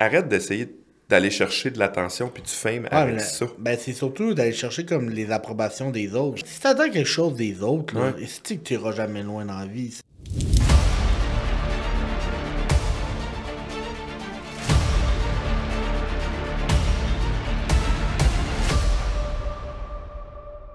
arrête d'essayer d'aller chercher de l'attention puis du fame avec ça. Ben, c'est surtout d'aller chercher comme les approbations des autres. Si t'attends quelque chose des autres, là, Ouais. c'est que tu iras jamais loin dans la vie.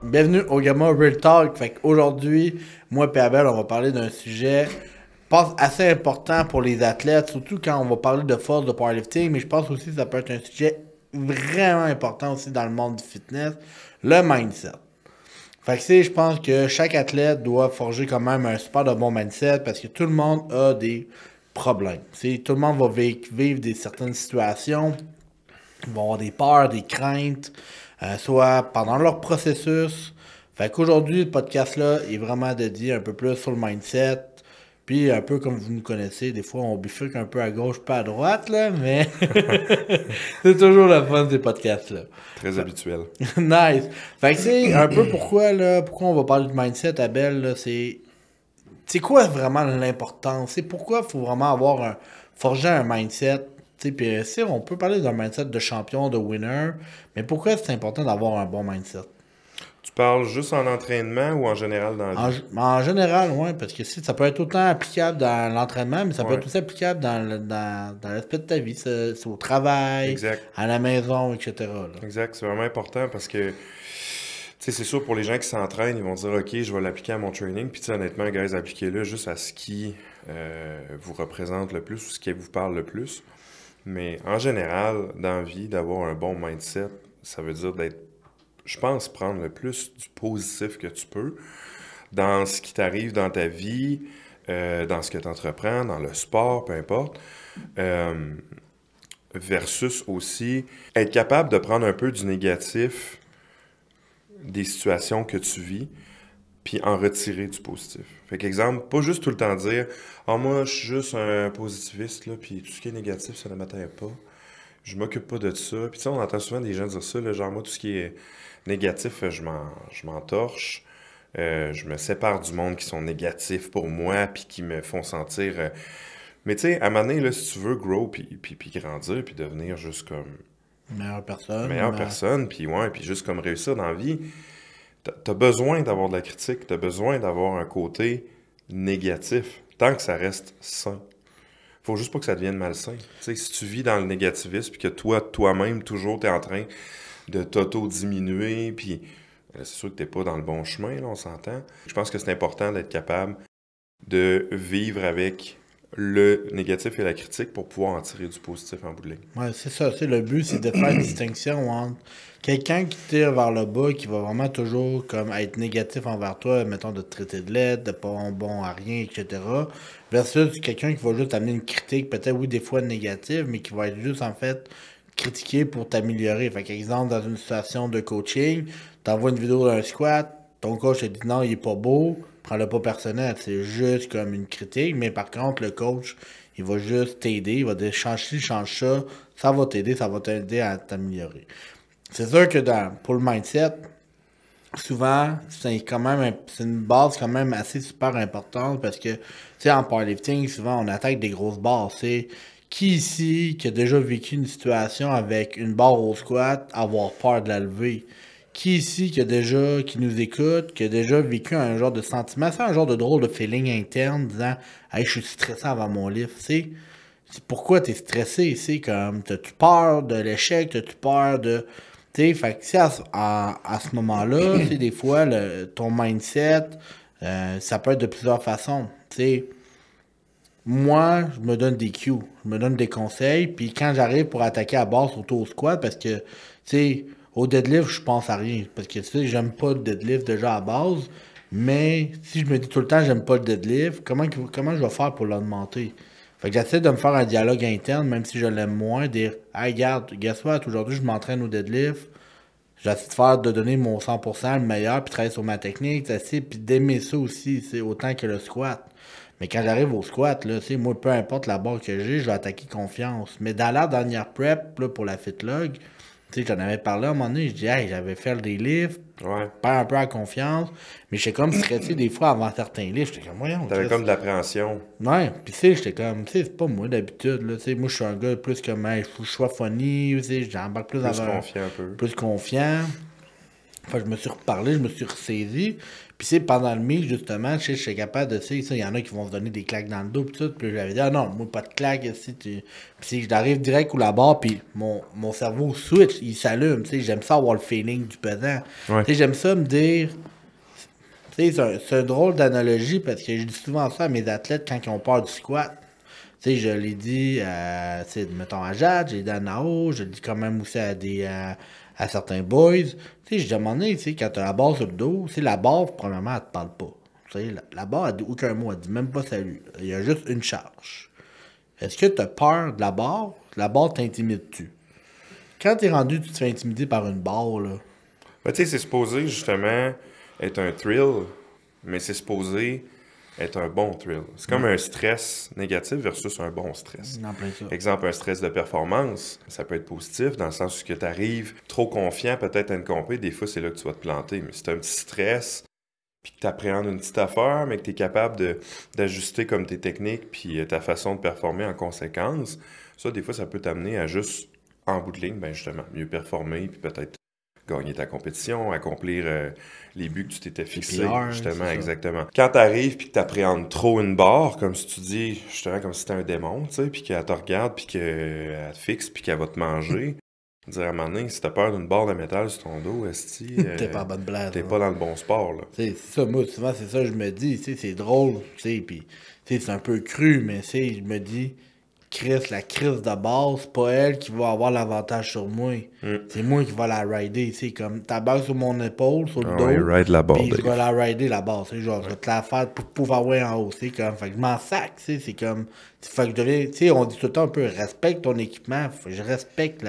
Bienvenue au Gamma Real Talk. Fait qu'aujourd'hui, moi et Abel, on va parler d'un sujet, je pense, assez important pour les athlètes, surtout quand on va parler de force, de powerlifting, mais je pense aussi que ça peut être un sujet vraiment important aussi dans le monde du fitness, le mindset. Fait que je pense que chaque athlète doit forger quand même un super de bon mindset parce que tout le monde a des problèmes. Tout le monde va vivre certaines situations, ils vont avoir des peurs, des craintes, soit pendant leur processus. Fait qu'aujourd'hui, le podcast-là est vraiment dédié un peu plus sur le mindset. Puis un peu comme vous nous connaissez, des fois on bifurque un peu à gauche, pas à droite, là, mais c'est toujours la fun des podcasts-là. Très habituel. Nice. Fait que c'est un peu pourquoi on va parler de mindset, Abel, là, c'est quoi vraiment l'importance? C'est pourquoi il faut vraiment forger un mindset. Puis on peut parler d'un mindset de champion, de winner, mais pourquoi c'est important d'avoir un bon mindset? Tu parles juste en entraînement ou en général dans la vie? En général, oui, parce que ça peut être autant applicable dans l'entraînement, mais ça peut Ouais. être aussi applicable dans l'aspect de ta vie. C'est au travail, Exact. à la maison, etc. là. Exact, c'est vraiment important parce que, tu sais, c'est sûr pour les gens qui s'entraînent, ils vont dire, OK, je vais l'appliquer à mon training. Puis, tu sais, honnêtement, guys, appliquez-le juste à ce qui vous représente le plus ou ce qui vous parle le plus. Mais en général, dans la vie, d'avoir un bon mindset, ça veut dire d'être, je pense, prendre le plus du positif que tu peux dans ce qui t'arrive dans ta vie, dans ce que tu entreprends, dans le sport, peu importe. Versus aussi être capable de prendre un peu du négatif des situations que tu vis, puis en retirer du positif. Fait qu'exemple, pas juste tout le temps dire « Ah, moi, je suis juste un positiviste, là, puis tout ce qui est négatif, ça ne m'atteint pas. Je m'occupe pas de ça. » Puis tu sais, on entend souvent des gens dire ça, là, genre « Moi, tout ce qui est négatif, je m'en torche. Je me sépare du monde qui sont négatifs pour moi, puis qui me font sentir... Mais tu sais, à un moment donné, là, si tu veux grow, puis grandir, puis devenir juste comme Meilleure personne. meilleure personne, puis ouais, puis juste comme réussir dans la vie, t'as besoin d'avoir de la critique, t'as besoin d'avoir un côté négatif, tant que ça reste sain. Faut juste pas que ça devienne malsain. Tu sais, si tu vis dans le négativisme, puis que toi-même, toujours, t'es en train de t'auto-diminuer, puis c'est sûr que t'es pas dans le bon chemin, là, on s'entend. Je pense que c'est important d'être capable de vivre avec le négatif et la critique pour pouvoir en tirer du positif en bout de ligne. Ouais, c'est ça. Le but, c'est de faire une distinction entre quelqu'un qui tire vers le bas, qui va vraiment toujours comme être négatif envers toi, mettons de te traiter de laide, de pas bon à rien, etc. Versus quelqu'un qui va juste amener une critique, peut-être oui, des fois négative, mais qui va être juste en fait critiqué pour t'améliorer. Fait qu'exemple, dans une situation de coaching, t'envoies une vidéo d'un squat, ton coach te dit non, il est pas beau, prends-le pas personnel, c'est juste comme une critique, mais par contre, le coach, il va juste t'aider, il va dire change ci, change ça, ça va t'aider à t'améliorer. C'est sûr que pour le mindset, souvent, c'est quand même c'est une base quand même assez super importante parce que, tu sais, en powerlifting, souvent, on attaque des grosses barres. C'est qui ici qui a déjà vécu une situation avec une barre au squat, avoir peur de la lever? Qui ici qui nous écoute, qui a déjà vécu un genre de sentiment, c'est un genre de drôle de feeling interne disant hey, je suis stressé avant mon livre, tu sais? C'est pourquoi t'es stressé, c'est comme t'as-tu peur de l'échec, t'as-tu peur de. Tu sais, fait que si à ce moment-là, tu sais, des fois, ton mindset, ça peut être de plusieurs façons. Tu sais, moi, je me donne des cues, je me donne des conseils, puis quand j'arrive pour attaquer à base, surtout au squat, parce que, tu sais, au deadlift, je pense à rien, parce que, tu sais, j'aime pas le deadlift déjà à base, mais si je me dis tout le temps j'aime pas le deadlift, comment je vais faire pour l'augmenter? Fait que j'essaie de me faire un dialogue interne, même si je l'aime moins, dire hey, regarde, guess what, aujourd'hui je m'entraîne au deadlift, j'essaie de donner mon 100%, le meilleur, puis travailler sur ma technique, j'essaie, puis d'aimer ça aussi, c'est autant que le squat. Mais quand j'arrive au squat, là, moi, peu importe la barre que j'ai, je vais attaquer confiance. Mais dans la dernière prep, là, pour la FitLog, Tu sais, j'en avais parlé à un moment donné, je dis, hey, j'avais fait des livres, Ouais. perds un peu la confiance, mais j'étais comme stressé des fois avant certains livres. J'étais comme, voyons, T'avais Chris. comme de l'appréhension. Ouais, pis tu sais, j'étais comme, tu sais, c'est pas moi d'habitude, là, tu sais, moi je suis un gars plus comme, hey, faut que je sois funny, tu sais, j'embarque plus Plus dans un, confiant un peu. plus confiant. Enfin, je me suis reparlé, je me suis ressaisi. Puis, c'est pendant le meet, justement, je suis capable de, tu sais, ça, il y en a qui vont se donner des claques dans le dos, pis tout. Puis, j'avais dit, ah non, moi, pas de claques, ici. Puis, si j'arrive direct ou la barre, puis mon cerveau switch, il s'allume, tu sais, j'aime ça avoir le feeling du pesant. Ouais. Tu sais, j'aime ça me dire, tu sais, c'est un drôle d'analogie parce que je dis souvent ça à mes athlètes quand ils ont peur du squat. Tu sais, je l'ai dit, tu sais, mettons à Jade, j'ai dit à Nao, je le dis quand même aussi à certains boys. Tu sais, je demandais, tu sais, quand t'as la barre sur le dos, tu sais, la barre, premièrement, elle te parle pas. Tu sais, la barre, elle dit aucun mot, elle dit même pas salut. Il y a juste une charge. Est-ce que t'as peur de la barre? La barre t'intimide-tu? Quand t'es rendu, tu te fais intimider par une barre, là. Ben, tu sais, c'est supposé, justement, être un thrill, mais c'est supposé être un bon thrill. C'est comme un stress négatif versus un bon stress. En plein ça. Exemple, un stress de performance, ça peut être positif dans le sens où tu arrives trop confiant peut-être à une compé, des fois c'est là que tu vas te planter. Mais si tu as un petit stress, puis que tu appréhendes une petite affaire, mais que tu es capable d'ajuster comme tes techniques puis ta façon de performer en conséquence, ça, des fois, ça peut t'amener à juste, en bout de ligne, ben justement, mieux performer, puis peut-être gagner ta compétition, accomplir les buts que tu t'étais fixés, PR, justement, c'est ça. exactement. Quand t'arrives puis que t'appréhendes trop une barre, comme si tu dis, justement, comme si c'était un démon, tu sais, puis qu'elle te regarde, puis qu'elle te fixe, puis qu'elle va te manger, dire à un moment donné, si t'as peur d'une barre de métal sur ton dos, esti, T'es pas en bonne place. t'es là. pas dans le bon sport, là. Tu sais, c'est ça, moi, souvent, c'est ça que je me dis, tu sais, c'est drôle, tu sais, puis, tu sais, c'est un peu cru, mais, tu sais, je me dis, la crise de base, c'est pas elle qui va avoir l'avantage sur moi. C'est moi qui va la rider, tu sais, comme, ta bague sur mon épaule, sur le dos, Ouais, ride la barre, puis je Dave. vais la rider, la barre, tu sais, genre, je vais te la faire pour pouvoir voir en haut, tu sais, comme, fait que je m'en sac, tu sais, c'est comme, fait que je deviens, tu sais, on dit tout le temps un peu, respecte ton équipement, je respecte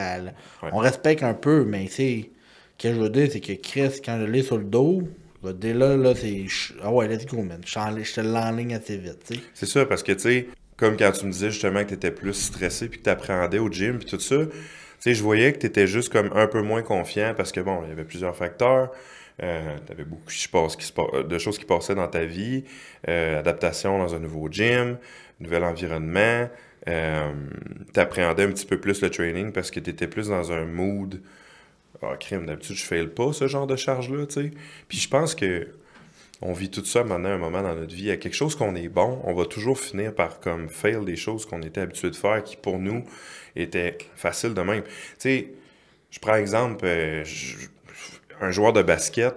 on respecte un peu, mais, tu sais, ce que je veux dire, c'est que Chris, quand je l'ai sur le dos, dès là, c'est. Ah ouais, let's go, man. Je te l'enligne assez vite, tu sais. C'est ça, parce que, tu sais, comme quand tu me disais justement que tu étais plus stressé puis que tu appréhendais au gym puis tout ça, tu sais, je voyais que tu étais juste comme un peu moins confiant parce que, bon, il y avait plusieurs facteurs. Tu avais beaucoup de choses qui passaient dans ta vie, adaptation dans un nouveau gym, nouvel environnement. Tu appréhendais un petit peu plus le training parce que tu étais plus dans un mood. Ah, crime, d'habitude, je fail pas ce genre de charge-là, tu sais. Puis je pense que on vit tout ça maintenant, un moment dans notre vie. Il y a quelque chose qu'on est bon, on va toujours finir par comme fail des choses qu'on était habitué de faire qui pour nous étaient faciles de même. Tu sais, je prends exemple, un joueur de basket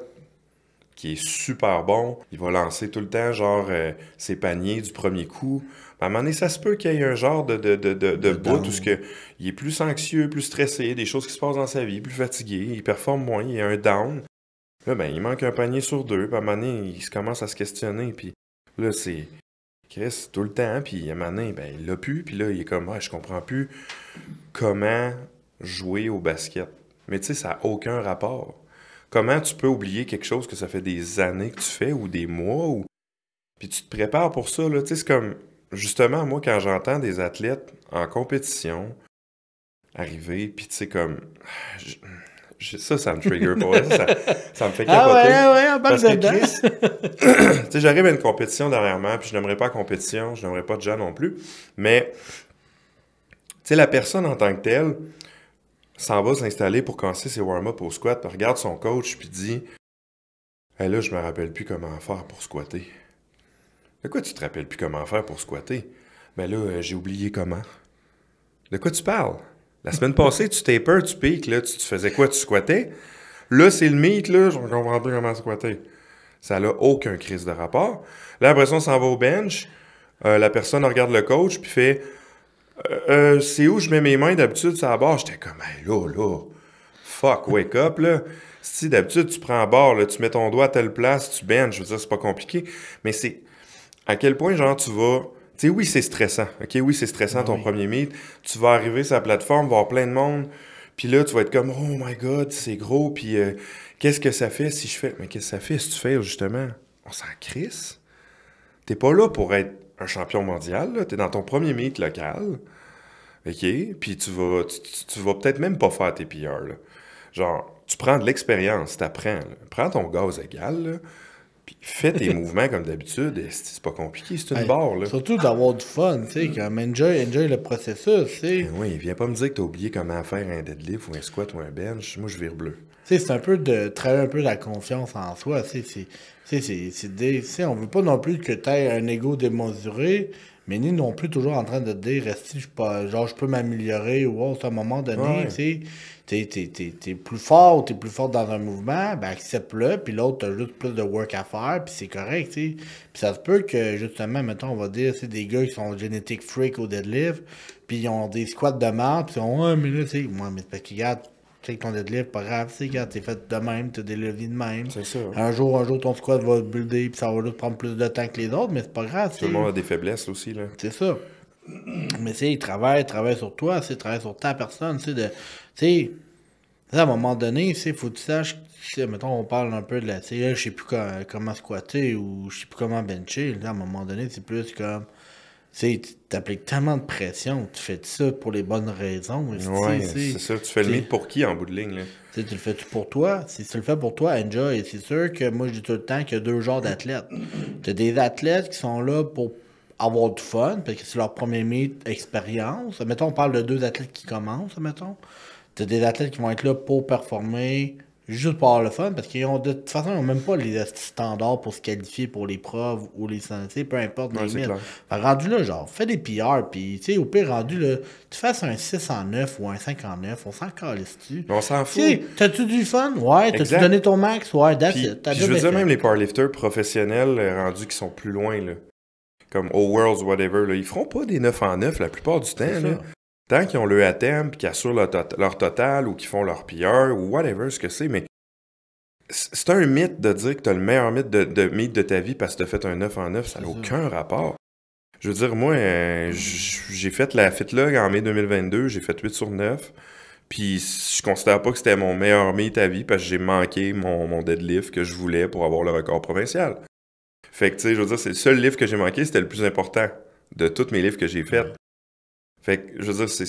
qui est super bon, il va lancer tout le temps genre ses paniers du premier coup. À un moment donné, ça se peut qu'il y ait un genre de bout down. où il est plus anxieux, plus stressé, des choses qui se passent dans sa vie, plus fatigué, il performe moins, il y a un down. Là, ben, il manque un panier sur deux, puis à un moment donné, il se commence à se questionner, puis là, c'est Chris tout le temps, puis à un moment donné, ben, il l'a plus, puis là, il est comme, ah, je comprends plus comment jouer au basket. Mais tu sais, ça n'a aucun rapport. Comment tu peux oublier quelque chose que ça fait des années que tu fais, ou des mois, ou... Puis tu te prépares pour ça, là, tu sais, c'est comme, justement, moi, quand j'entends des athlètes en compétition arriver, puis tu sais, comme... Ça me trigger pour vrai. Ça me fait capoter. On parle Parce que dedans. Chris, tu sais, j'arrive à une compétition dernièrement, puis je n'aimerais pas la compétition, je n'aimerais pas de gens non plus, mais, tu sais, la personne en tant que telle s'en va s'installer pour commencer ses warm-up au squat, puis regarde son coach, puis dit « Hey, là, je me rappelle plus comment faire pour squatter. » De quoi tu te rappelles plus comment faire pour squatter? Ben là, j'ai oublié comment. De quoi tu parles? La semaine passée, tu taper, tu piques, là, tu faisais quoi? Tu squattais? Là, c'est le mythe, là, je ne comprends plus comment squatter. Ça n'a aucun crise de rapport. Là, après ça, on s'en va au bench. La personne regarde le coach, puis fait c'est où je mets mes mains d'habitude sur la barre? J'étais comme, hey, là, fuck, wake up, là. Si d'habitude, tu prends la barre, là, tu mets ton doigt à telle place, tu benches, je veux dire, c'est pas compliqué. Mais c'est à quel point, genre, tu vas. Tu sais, oui, c'est stressant. OK, oui, c'est stressant ton premier meet. Tu vas arriver sur la plateforme, voir plein de monde. Puis là, tu vas être comme, oh my God, c'est gros. Puis qu'est-ce que ça fait si je fais. Mais qu'est-ce que ça fait si tu fais, justement? On s'en crisse. T'es pas là pour être un champion mondial, là. T'es dans ton premier meet local. OK? Puis tu vas peut-être même pas faire tes PR, là. Genre, tu prends de l'expérience, t'apprends, là. Prends ton gaz égal, là, puis fais tes mouvements comme d'habitude. C'est pas compliqué, c'est une Ouais, barre, là. surtout d'avoir du fun, tu sais, comme enjoy le processus, tu sais. Ben oui, viens pas me dire que t'as oublié comment faire un deadlift ou un squat ou un bench. Moi, je vire bleu. Tu sais, c'est un peu de travailler un peu la confiance en soi, tu sais, tu sais, on veut pas non plus que tu aies un ego démesuré, mais ni non plus toujours en train de te dire, si je pas, genre, je peux m'améliorer ou autre, à un moment donné, Ouais, tu sais, t'es plus fort ou t'es plus fort dans un mouvement, ben accepte-le, puis l'autre, t'as juste plus de work à faire, puis c'est correct, tu sais. Puis ça se peut que, justement, mettons, on va dire, c'est des gars qui sont génétiques freak au deadlift, puis ils ont des squats de marde, puis ils ont, ouais, mais là, tu sais, moi, mais c'est parce que, regarde, check ton deadlift, pas grave, c'est quand t'es fait de même, t'as des leviers de même. c'est ça. Un jour, ton squat va builder, puis ça va juste prendre plus de temps que les autres, mais c'est pas grave, Tout le monde a des faiblesses aussi, là. c'est ça. Mais tu sais, travaille sur toi, c'est travaille sur ta personne, tu sais, tu sais, à un moment donné, tu sais, faut que tu saches, tu sais, mettons, on parle un peu de la, tu sais, je sais plus comment squatter ou je sais plus comment bencher, là, à un moment donné, c'est plus comme, tu sais, tu t'appliques tellement de pression, tu fais ça pour les bonnes raisons, Ouais, c'est ça. Tu fais le tu sais, mythe pour qui en bout de ligne, là? tu sais, tu le fais-tu pour toi? Si tu le fais pour toi, enjoy. C'est sûr que moi, je dis tout le temps qu'il y a deux genres d'athlètes. Tu as des athlètes qui sont là pour avoir du fun, parce que c'est leur premier meet expérience. Mettons, on parle de deux athlètes qui commencent, mettons. Tu as des athlètes qui vont être là pour performer, juste pour avoir le fun, parce qu'ils ont de toute façon, ils n'ont même pas les standards pour se qualifier pour les preuves ou les sensés, peu importe Ouais, les c'est mythes. clair. Fait que rendu là, genre, fais des PR, puis tu sais, au pire, rendu là, tu fasses un 6 en 9 ou un 5 en 9, on s'en calisse-tu. Mais on s'en Tu sais, fout. t'as-tu du fun? Ouais. T'as-tu Exact. donné ton max? Ouais, that's Puis, it. T'as puis je veux bien dire, fait. même les powerlifters professionnels rendus qui sont plus loin, là, comme au Worlds, whatever, là, ils feront pas des 9 en 9 la plupart du temps. C'est Là. ça. Tant qu'ils ont le ATM, puis qu'ils assurent leur total, ou qu'ils font leur PR, ou whatever, ce que c'est, mais c'est un mythe de dire que t'as le meilleur mythe de ta vie parce que t'as fait un 9 en 9, ça n'a C'est ça. aucun rapport. Je veux dire, moi, j'ai fait la FitLog en mai 2022, j'ai fait 8 sur 9, puis je considère pas que c'était mon meilleur meet à vie parce que j'ai manqué mon deadlift que je voulais pour avoir le record provincial. Fait que, tu sais, je veux dire, c'est le seul livre que j'ai manqué, c'était le plus important de tous mes livres que j'ai faits. Fait que, je veux dire,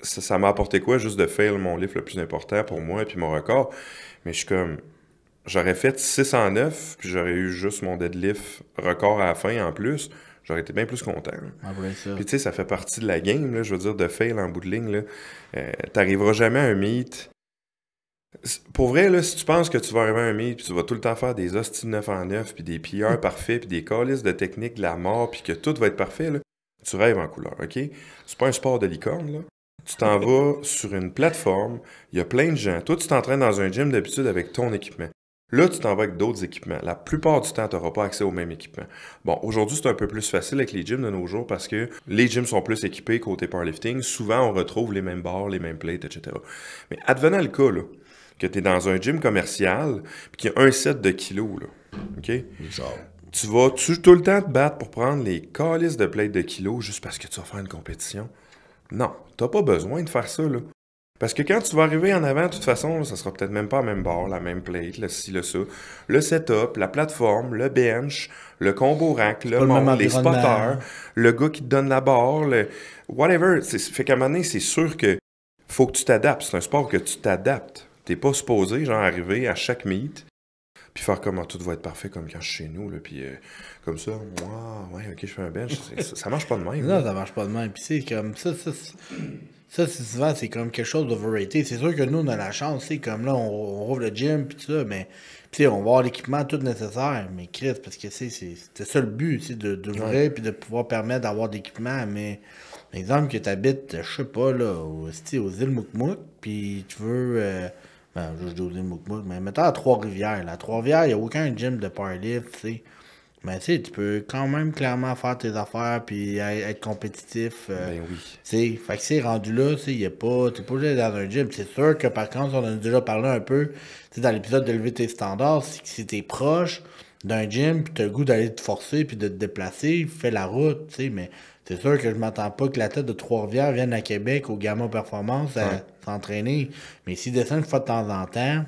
ça m'a apporté quoi juste de faire mon livre le plus important pour moi et puis mon record. Mais je suis comme, j'aurais fait 6 en 9, puis j'aurais eu juste mon deadlift record à la fin en plus. J'aurais été bien plus content. Là. Après ça. Puis tu sais, ça fait partie de la game, là, je veux dire, de fail en bout de ligne. Là. T'arriveras jamais à un meet. Pour vrai, là, si tu penses que tu vas arriver à un meet, puis tu vas tout le temps faire des hosties de 9 en 9, puis des PR parfaits, puis des calices de technique de la mort, puis que tout va être parfait, là, tu rêves en couleur, OK? C'est pas un sport de licorne, là. Tu t'en vas sur une plateforme, il y a plein de gens. Toi, tu t'entraînes dans un gym d'habitude avec ton équipement. Là, tu t'en vas avec d'autres équipements. La plupart du temps, tu n'auras pas accès au même équipement. Bon, aujourd'hui, c'est un peu plus facile avec les gyms de nos jours parce que les gyms sont plus équipés côté powerlifting. Souvent, on retrouve les mêmes barres, les mêmes plates, etc. Mais advenant le cas, là, que tu es dans un gym commercial puis qu'il y a un set de kilos, là, OK? Tu vas tout le temps te battre pour prendre les calices de plates de kilos juste parce que tu vas faire une compétition? Non, t'as pas besoin de faire ça, là. Parce que quand tu vas arriver en avant, de toute façon, là, ça sera peut-être même pas la même barre, la même plate, le ci, le ça. Le setup, la plateforme, le bench, le combo rack, le pas le même monde, les environnement. spotters, le gars qui te donne la barre, le whatever. Fait qu'à un moment donné, c'est sûr que faut que tu t'adaptes. C'est un sport que tu t'adaptes. T'es pas supposé, genre, arriver à chaque meet puis faire comme tout va être parfait comme quand je suis chez nous, là, puis comme ça, moi, ouais, ok, je fais un bench. Ça marche pas de même. Non, là. ça marche pas de même. Puis c'est comme ça, c'est souvent, c'est comme quelque chose d'overrated. C'est sûr que nous, on a la chance, c'est comme là, on rouvre le gym, puis tout ça, mais tu sais, on va avoir l'équipement tout nécessaire. Mais Chris, parce que c'était ça le but, tu sais, d'ouvrir, puis de pouvoir permettre d'avoir de l'équipement. Mais, par exemple, que tu habites, je sais pas, là, aux îles Moukmouk, puis tu veux. Ben, je dis aux îles Moukmouk, mais mettons à Trois-Rivières. Là. À Trois-Rivières, il n'y a aucun gym de powerlift, tu sais. Mais tu sais, tu peux quand même clairement faire tes affaires puis être compétitif. Ben oui. Tu sais, fait que c'est rendu là, tu sais, t'es pas obligé d'aller dans un gym. C'est sûr que par contre, on en a déjà parlé un peu, tu sais, dans l'épisode d'élever tes standards, si t'es proche d'un gym puis t'as le goût d'aller te forcer puis de te déplacer, fais la route, tu sais, mais c'est sûr que je m'attends pas que la tête de Trois-Rivières vienne à Québec au Gamma Performance à s'entraîner. Mais s'il descend une fois de temps en temps,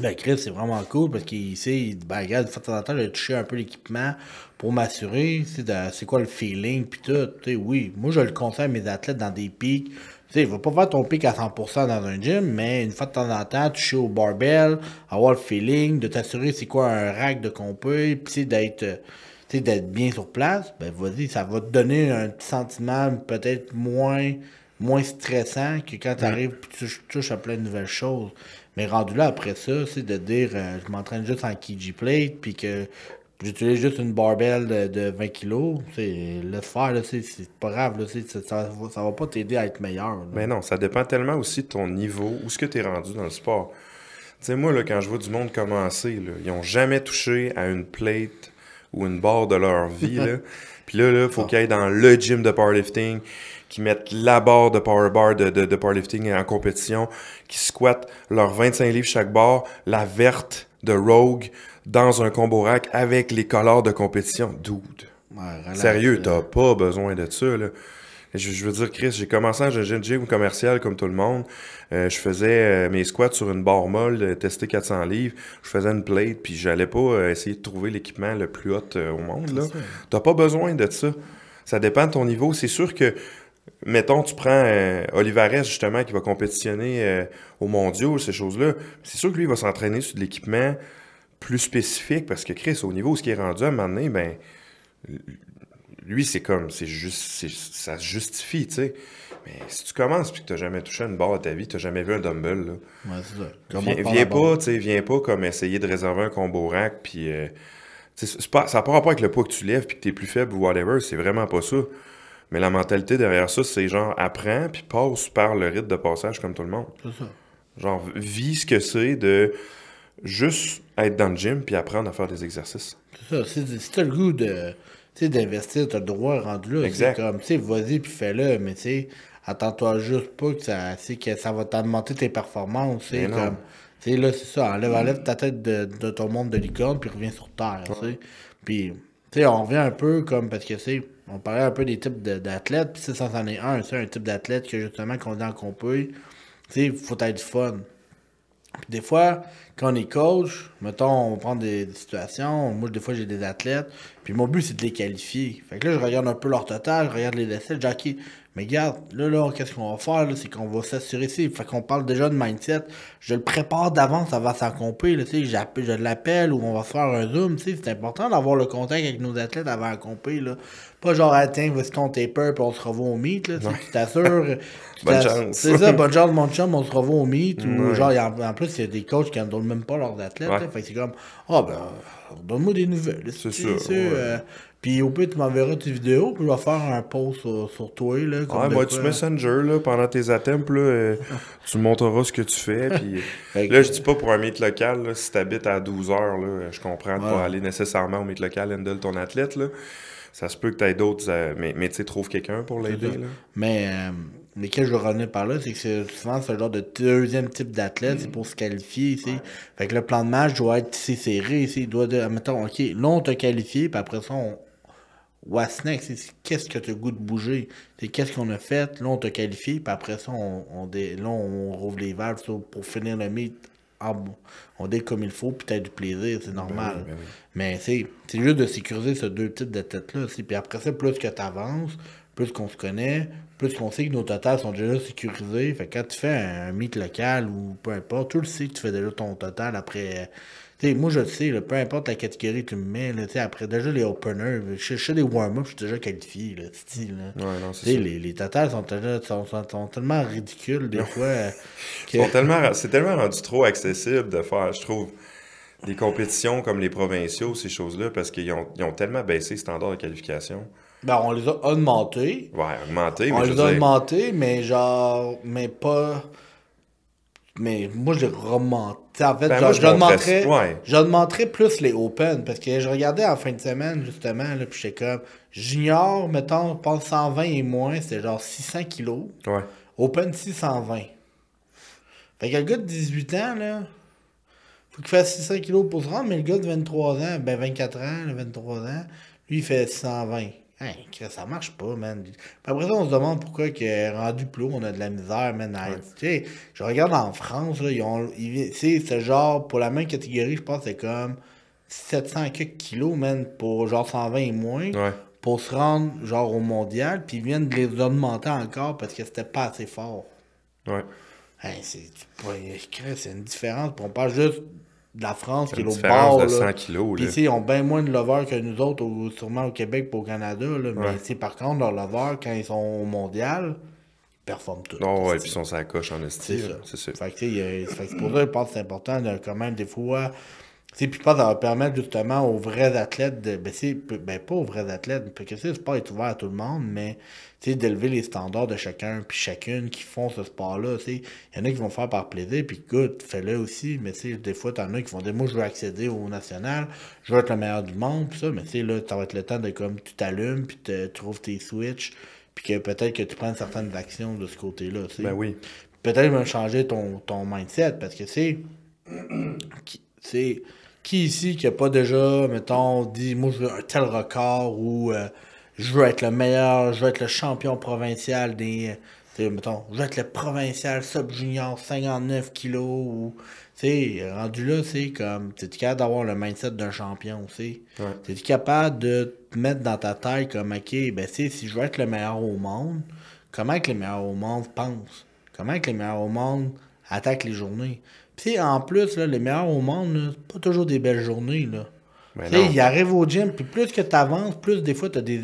Ben, Chris, c'est vraiment cool parce qu'il sait, il dit, ben, regarde, de temps en temps, j'ai touché un peu l'équipement pour m'assurer, c'est quoi le feeling, puis tout. Tu sais, oui, moi, je le conseille à mes athlètes dans des pics. Tu sais, va pas faire ton pic à 100% dans un gym, mais une fois de temps en temps, toucher au barbell, avoir le feeling, de t'assurer c'est quoi un rack de compé, puis d'être bien sur place, ben, vas-y, ça va te donner un petit sentiment peut-être moins stressant que quand tu arrives et tu touches à plein de nouvelles choses. Mais rendu là, après ça, c'est de dire je m'entraîne juste en Kg plate puis que j'utilise juste une barbell de 20 kilos. Laisse faire, là, c'est pas grave. Là, ça va pas t'aider à être meilleur. Là. Mais non, ça dépend tellement aussi de ton niveau, où est-ce que tu es rendu dans le sport. Tu sais, moi, là, quand je vois du monde commencer, là, ils ont jamais touché à une plate ou une barre de leur vie. Là. Puis là, faut qu'ils aillent dans le gym de powerlifting, qui mettent la barre de power bar de powerlifting en compétition, qui squattent leurs 25 livres chaque barre, la verte de Rogue, dans un combo rack avec les colors de compétition. Dude. Ouais, relax, Sérieux, t'as pas besoin de ça, là. Je veux dire, Chris, j'ai commencé en gym commercial comme tout le monde. Je faisais mes squats sur une barre molle, tester 400 livres. Je faisais une plate, puis j'allais pas essayer de trouver l'équipement le plus haut au monde, là. T'as pas besoin de ça. Ça dépend de ton niveau. C'est sûr que mettons, tu prends Olivares, justement, qui va compétitionner aux mondiaux, ces choses-là. C'est sûr que lui, il va s'entraîner sur de l'équipement plus spécifique parce que Chris, au niveau où ce qui est rendu à un moment donné, ben, lui, c'est juste, ça se justifie, tu sais. Mais si tu commences et que tu n'as jamais touché une barre de ta vie, tu n'as jamais vu un dumbbell, là. Ouais, c'est ça. Viens pas comme essayer de réserver un combo rack, puis ça n'a pas rapport avec le poids que tu lèves puis que tu es plus faible ou whatever, c'est vraiment pas ça. Mais la mentalité derrière ça, c'est genre, apprends puis passe par le rite de passage comme tout le monde. C'est ça. Genre, vis ce que c'est de juste être dans le gym puis apprendre à faire des exercices. C'est ça. Si t'as le goût d'investir, t'as le droit rendu là. Exact. C'est comme, tu sais, vas-y puis fais-le, mais tu sais, attends-toi juste pas que ça va t'augmenter tes performances. C'est non. comme, tu sais, là, c'est ça. Enlève ta tête de ton monde de licorne puis reviens sur terre, tu sais. Puis, tu sais, on revient un peu comme, parce que c'est. On parlait un peu des types d'athlètes, puis ça, c'en est un. C'est un type d'athlète que justement, qu'on dit en compé, tu sais, il faut être fun. Puis des fois, quand on est coach, mettons, on prend des situations. Moi, des fois, j'ai des athlètes, puis mon but, c'est de les qualifier. Fait que là, je regarde un peu leur total, je regarde les essais, je dis, OK, mais regarde, là, qu'est-ce qu'on va faire, là, c'est qu'on va s'assurer ici. Fait qu'on parle déjà de mindset. Je le prépare d'avance avant sa compé, là, tu sais, je l'appelle ou on va faire un zoom, tu sais. C'est important d'avoir le contact avec nos athlètes avant la compé, là. Pas genre, tiens, voici ton taper, puis on se revoit au meet, là, tu sais, tu t'assures. Bonne chance. C'est ça, bonne chance, mon chum, on se revoit au meet. Ou genre, en plus, il y a des coachs qui ne donnent même pas leurs athlètes. Ouais. Là, fait que c'est comme, donne-moi des nouvelles. C'est ça. Puis au pire, tu m'enverras tes vidéos, puis je vais faire un post sur toi. Là, comme Ouais, moi, tu Messenger, là, pendant tes attempts, là, tu me montreras ce que tu fais. Puis là, je dis pas pour un meet local, là, si t'habites à 12 heures, là, je comprends de pas aller nécessairement au meet local handle ton athlète, là. Ça se peut que tu aies d'autres, mais tu sais, trouve quelqu'un pour l'aider, là. Mais que je veux revenir par là, c'est que souvent, c'est le genre de deuxième type d'athlète, c'est pour se qualifier, ici. Fait que le plan de match doit être serré, ici. Il doit mettons, OK, là, on t'a qualifié, puis après ça, what's next? Qu'est-ce que tu as le goût de bouger? Qu'est-ce qu'on a fait? Là, on t'a qualifié, puis après ça, on rouvre les valves pour finir le meet. On dit comme il faut, puis t'as du plaisir, c'est normal. Ben oui. Mais c'est juste de sécuriser ces deux types de têtes-là. Puis après ça, plus que tu avances, plus qu'on se connaît, plus qu'on sait que nos totals sont déjà sécurisés. Fait que quand tu fais un meet local ou peu importe, tu le sais que tu fais déjà ton total après. T'sais, moi, je le sais, là, peu importe la catégorie que tu me mets, là, après déjà les openers, je fais des warm-ups, je suis déjà qualifié. Là, là. Ouais, non, c'est ça. Les totals sont tellement ridicules des fois. C'est tellement rendu trop accessible de faire, je trouve, des compétitions comme les provinciaux, ces choses-là, parce qu'ils ont tellement baissé les standards de qualification. Ben, on les a augmentés. Ouais, augmenté, mais On je les veux a dire... augmentés, mais genre, mais pas. Mais moi, je les remontais. En fait, Ben, genre, moi, je augmenterais plus les Open. Parce que je regardais en fin de semaine, justement, là, puis j'étais comme. Junior, mettons, je pense 120 et moins, c'était genre 600 kilos. Ouais. Open 620. Fait que le gars de 18 ans, là, faut qu'il fasse 600 kilos pour se rendre, mais le gars de 23 ans, ben 24 ans, là, 23 ans, lui, il fait 620. Hein, ça marche pas, man. Puis après ça, on se demande pourquoi que rendu plus haut, on a de la misère, man. Tu sais, je regarde en France, là, tu sais, c'est genre, pour la même catégorie, je pense que c'est comme 700 quelques kilos, man, pour genre 120 et moins, Ouais. pour se rendre, genre, au mondial, puis ils viennent de les augmenter encore parce que c'était pas assez fort. Ouais. Hein, c'est une différence. Puis on parle juste de la France qui est Une l'autre différence bord, de là. 100 kilos, Puis, là. tu sais, ils ont bien moins de lovers que nous autres, sûrement au Québec et au Canada, là. Mais, Ouais. tu sais, par contre, leurs lovers, quand ils sont au mondial, ils performent tout. Non, ouais, c'est puis ils sont sur la coche en c'est esti, ça. là. C'est ça. Fait que, tu sais, fait que c'est pour ça que je pense que c'est important de, quand même, des fois. Tu sais, puis je pense que ça va permettre justement aux vrais athlètes de. Ben, pas aux vrais athlètes, parce que tu sais, le sport est ouvert à tout le monde, mais tu sais, d'élever les standards de chacun puis chacune qui font ce sport-là. Tu sais, il y en a qui vont faire par plaisir, puis écoute, fais-le aussi, mais tu sais, des fois, t'en as qui vont dire, moi, je veux accéder au national, je veux être le meilleur du monde, puis ça, mais tu sais, là, ça va être le temps de comme tu t'allumes, puis tu trouves tes switches, puis que peut-être que tu prennes certaines actions de ce côté-là. Tu sais. Ben oui. Peut-être même changer ton mindset, parce que c'est qui ici qui a pas déjà, mettons, dit moi je veux un tel record ou je veux être le meilleur, je veux être le champion provincial mettons, je veux être le provincial sub-junior 59 kilos ou tu sais, rendu là, c'est comme t'es capable d'avoir le mindset d'un champion, tu sais. Ouais. T'es capable de te mettre dans ta tête comme ok, ben tu sais, si je veux être le meilleur au monde, comment que les meilleurs au monde pensent? Comment que les meilleurs au monde attaquent les journées? Puis en plus, là, les meilleurs au monde, là, c'est pas toujours des belles journées. Là. Ben Tu sais, non. ils arrivent au gym, puis plus que tu avances, plus des fois tu as des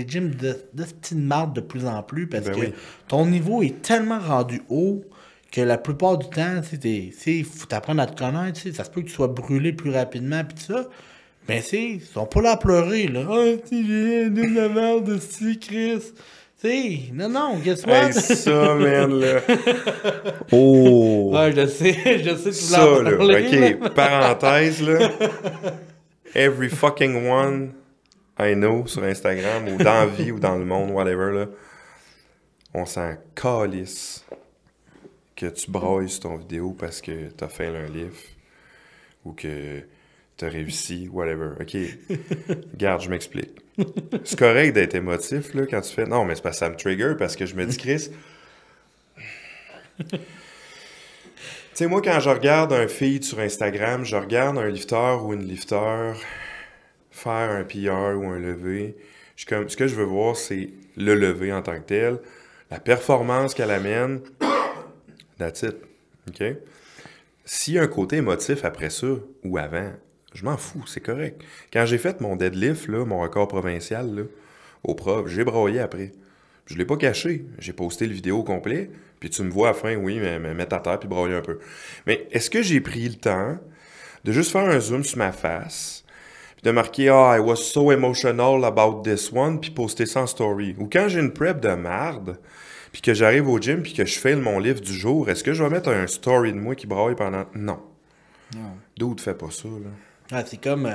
gyms de petites marde de plus en plus parce Ben que oui. ton niveau est tellement rendu haut que la plupart du temps, il faut t'apprendre à te connaître. Tu sais, ça se peut que tu sois brûlé plus rapidement, puis ça. Mais ils sont pas là à pleurer. Là. Ah, si j'ai de la merde de si, Chris. T'sais, non, guess what? Hey, ça, man, là. Oh! Ouais, je sais, tu voulais Ça, en là. parler, OK, parenthèse, là. Every fucking one I know sur Instagram ou dans la vie ou dans le monde, whatever, là. On s'en calisse que tu brailles sur ton vidéo parce que t'as fait un livre ou que t'as réussi, whatever. OK, regarde, je m'explique. C'est correct d'être émotif, là, quand tu fais... Non, mais c'est parce que ça me trigger, parce que je me dis, Chris... Tu sais, moi, quand je regarde un feed sur Instagram, je regarde un lifter ou une lifter faire un PR ou un levé. Ce que je veux voir, c'est le levé en tant que tel, la performance qu'elle amène. That's it. OK? S'il y a un côté émotif après ça, ou avant, je m'en fous, c'est correct. Quand j'ai fait mon deadlift, là, mon record provincial, là, au prof, j'ai braillé après. Je l'ai pas caché. J'ai posté le vidéo au complet, puis tu me vois à la fin, oui, mais mettre à terre puis brailler un peu. Mais est-ce que j'ai pris le temps de juste faire un zoom sur ma face, puis de marquer « Ah, I was so emotional about this one », puis poster ça en story? Ou quand j'ai une prep de marde, puis que j'arrive au gym, puis que je fais mon livre du jour, est-ce que je vais mettre un story de moi qui braille pendant... Non. Non. D'autres fais pas ça, là. Ah, c'est comme,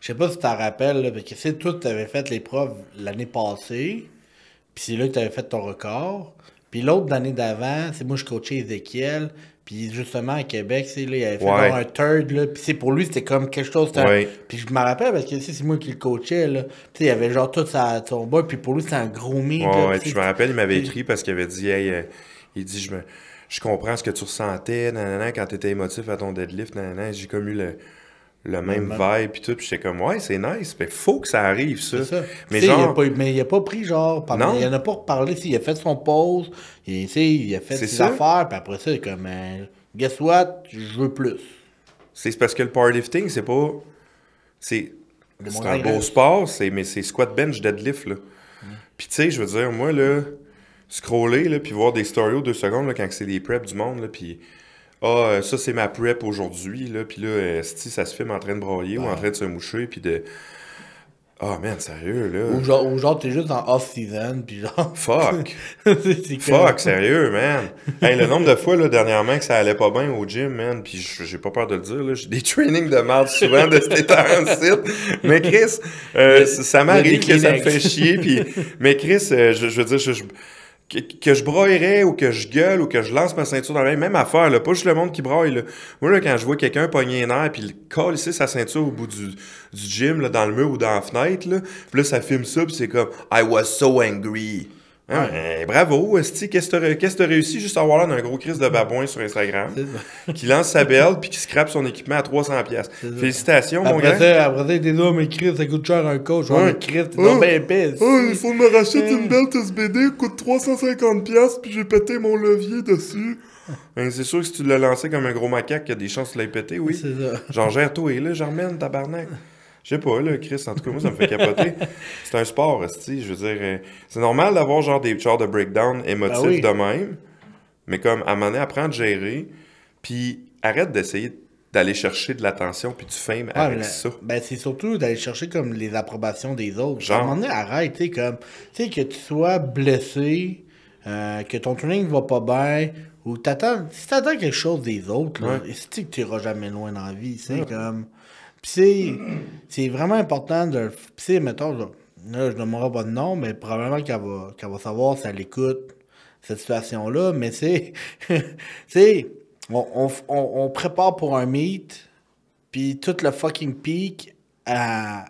je sais pas si tu t'en rappelles, là, parce que c'est toi, tu avais fait l'épreuve l'année passée, puis c'est là que tu avais fait ton record. Puis l'autre l'année d'avant, c'est moi je coachais Ézéchiel, puis justement à Québec, c'est là, il avait fait Ouais. genre un third, là, puis pour lui c'était comme quelque chose, Ouais. puis je me rappelle parce que c'est moi qui le coachais, là, puis il y avait genre tout son bas, puis pour lui c'était un gros meet, là, Ouais, puis puis je me rappelle, il m'avait puis- écrit parce qu'il avait dit, hey, il dit, je comprends ce que tu ressentais, nanana, quand t'étais émotif à ton deadlift, nanana, j'ai comme eu le même vibe, puis tout, puis j'étais comme, ouais, c'est nice, mais faut que ça arrive, ça. C'est ça. Mais Tu sais, genre, il a pas pris genre. Non. Il en a pas reparlé. Il a fait son pause. Et, tu sais, il a fait C'est ses ça. affaires. Puis après ça, il est comme, guess what? Je veux plus. c'est parce que le powerlifting, c'est pas, c'est Le c'est monde un beau agresse. sport, mais c'est squat bench deadlift, là. Puis tu sais, je veux dire, moi, là, scroller, là, puis voir des stories aux 2 secondes, là, quand c'est des preps du monde, là, puis ça, c'est ma prep aujourd'hui, là, puis là, si ça se filme en train de broyer ou en train de se moucher, puis de... Ah, man, sérieux, là. Ou genre, t'es juste en off-season. Puis genre. Fuck! c'est Fuck, sérieux, man! Hey, le nombre de fois, là, dernièrement, que ça allait pas bien au gym, man, pis j'ai pas peur de le dire, là, j'ai des trainings de merde souvent de cet état en site. Mais Chris, ça m'arrive des que ça me Kleenex. fait chier, pis... Mais Chris, je veux dire, que je braillerais ou que je gueule ou que je lance ma ceinture dans la même affaire, là, pas juste le monde qui braille. Là. Moi, là, quand je vois quelqu'un pogner un air puis il colle ici sa ceinture au bout du gym, là, dans le mur ou dans la fenêtre, là, puis là, ça filme ça, puis c'est comme « I was so angry ». Hein, bravo, esti, qu'est-ce que t'as réussi juste à avoir là d'un gros crise de babouin sur Instagram qui lance sa belle puis qui scrape son équipement à 300$. Félicitations, mon gars. Après, t'es là, mais Chris, ça coûte cher un coach. Ouais, mais Chris, t'es donc bien épais. Il faut me racheter une belle SBD, coûte 350$ puis j'ai pété mon levier dessus. Ben, c'est sûr que si tu l'as lancé comme un gros macaque, il y a des chances que tu l'aies pété, oui. C'est ça. Genre, gère-toi, là, Germaine, tabarnak. Je sais pas, là, Chris, en tout cas, moi, ça me fait capoter. C'est un sport, je veux dire, c'est normal d'avoir genre des genres de breakdown émotifs de même, mais comme, à un moment donné, apprends à gérer, puis arrête d'essayer d'aller chercher de l'attention, puis tu fames avec ça. Ben, c'est surtout d'aller chercher comme les approbations des autres. Genre. À un moment donné, arrête, tu sais, comme, tu sais, que tu sois blessé, que ton training va pas bien, ou si t'attends quelque chose des autres, là, c'est que tu iras jamais loin dans la vie, c'est comme... Puis c'est vraiment important de... Puis mettons, là, je ne nommerai pas de nom, mais probablement qu'elle va savoir si elle écoute cette situation-là, mais c'est... on prépare pour un meet, puis tout le fucking peak, ça